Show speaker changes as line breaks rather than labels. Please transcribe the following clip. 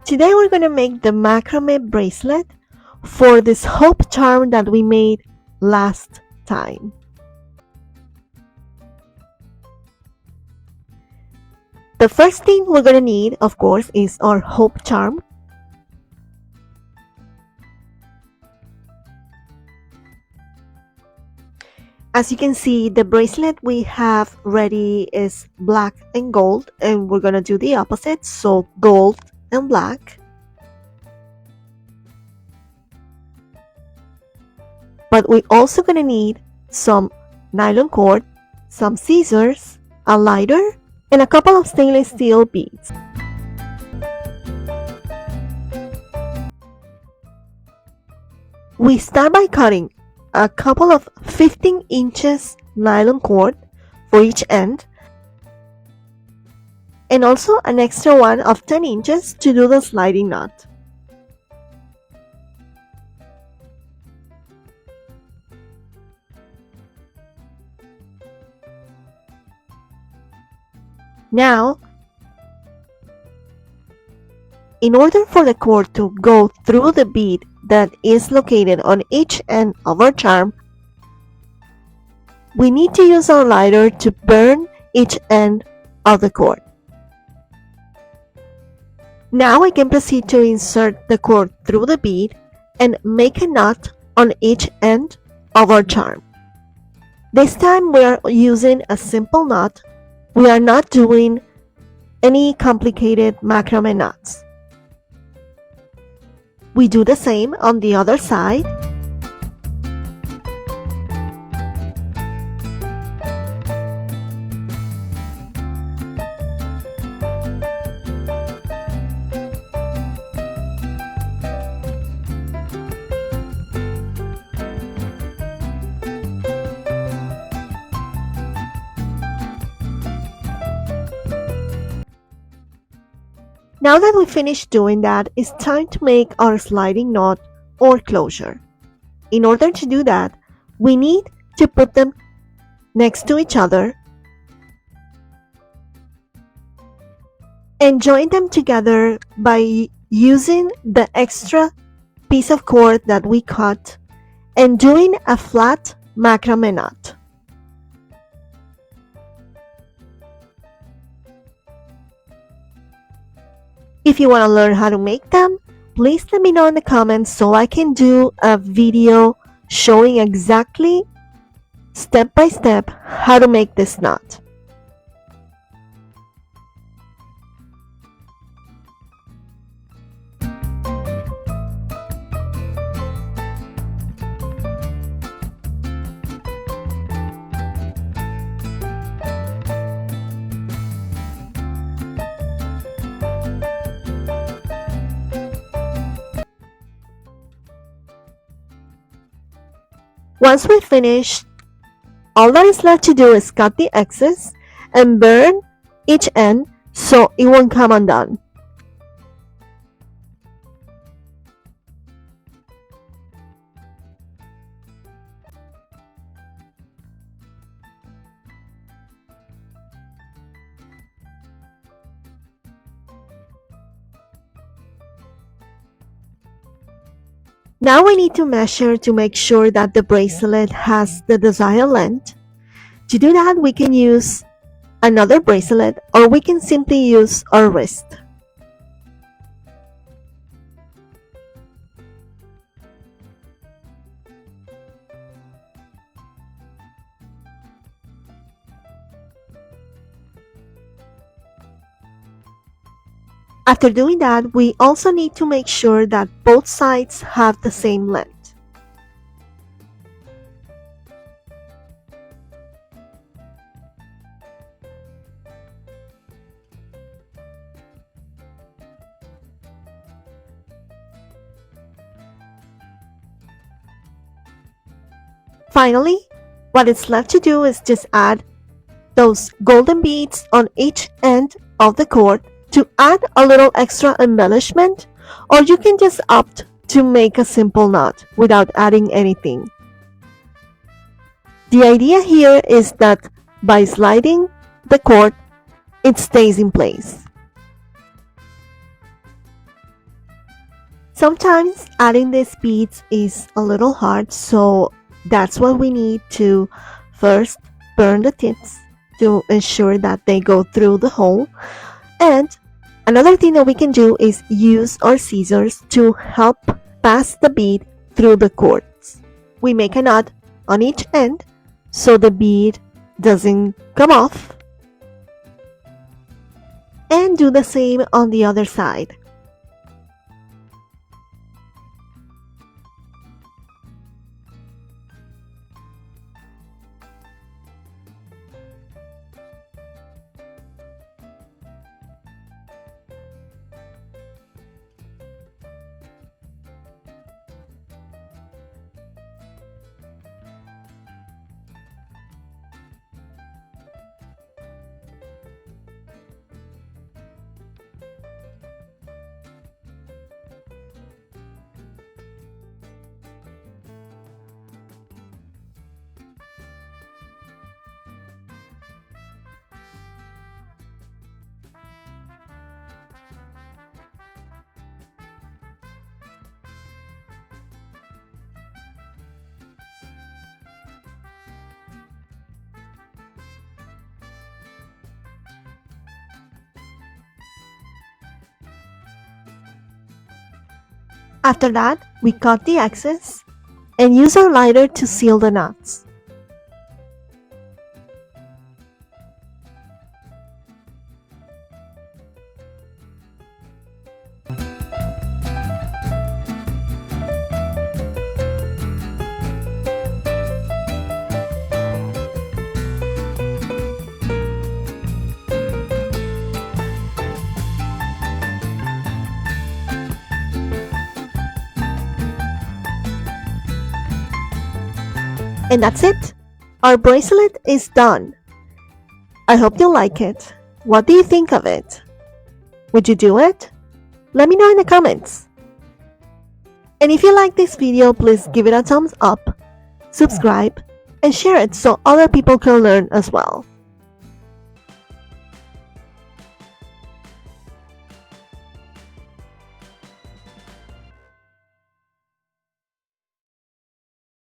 Today we're going to make the macrame bracelet for this hope charm that we made last time. The first thing we're going to need, of course, is our hope charm. As you can see, the bracelet we have ready is black and gold, and we're going to do the opposite, so gold and black. But we're also going to need some nylon cord, some scissors, a lighter, and a couple of stainless steel beads. We start by cutting a couple of 15 inches nylon cord for each end, and also an extra one of 10 inches to do the sliding knot. Now, in order for the cord to go through the bead that is located on each end of our charm, we need to use our lighter to burn each end of the cord. Now we can proceed to insert the cord through the bead and make a knot on each end of our charm. This time we are using a simple knot. We are not doing any complicated macrame knots. We do the same on the other side. Now that we finished doing that, it's time to make our sliding knot or closure. In order to do that, we need to put them next to each other and join them together by using the extra piece of cord that we cut and doing a flat macrame knot. If you want to learn how to make them, please let me know in the comments so I can do a video showing exactly step by step how to make this knot. Once we finish, all that is left to do is cut the excess and burn each end so it won't come undone. Now we need to measure to make sure that the bracelet has the desired length. To do that, we can use another bracelet or we can simply use our wrist. After doing that, we also need to make sure that both sides have the same length. Finally, what is left to do is just add those golden beads on each end of the cord to add a little extra embellishment, or you can just opt to make a simple knot without adding anything. The idea here is that by sliding the cord, it stays in place. Sometimes adding these beads is a little hard, so that's what we need to first burn the tips to ensure that they go through the hole. And another thing that we can do is use our scissors to help pass the bead through the cords. We make a knot on each end so the bead doesn't come off. And do the same on the other side. After that, we cut the excess and use our lighter to seal the knots. And that's it. Our bracelet is done. I hope you like it. What do you think of it? Would you do it? Let me know in the comments. And if you like this video, please give it a thumbs up, subscribe, and share it so other people can learn as well.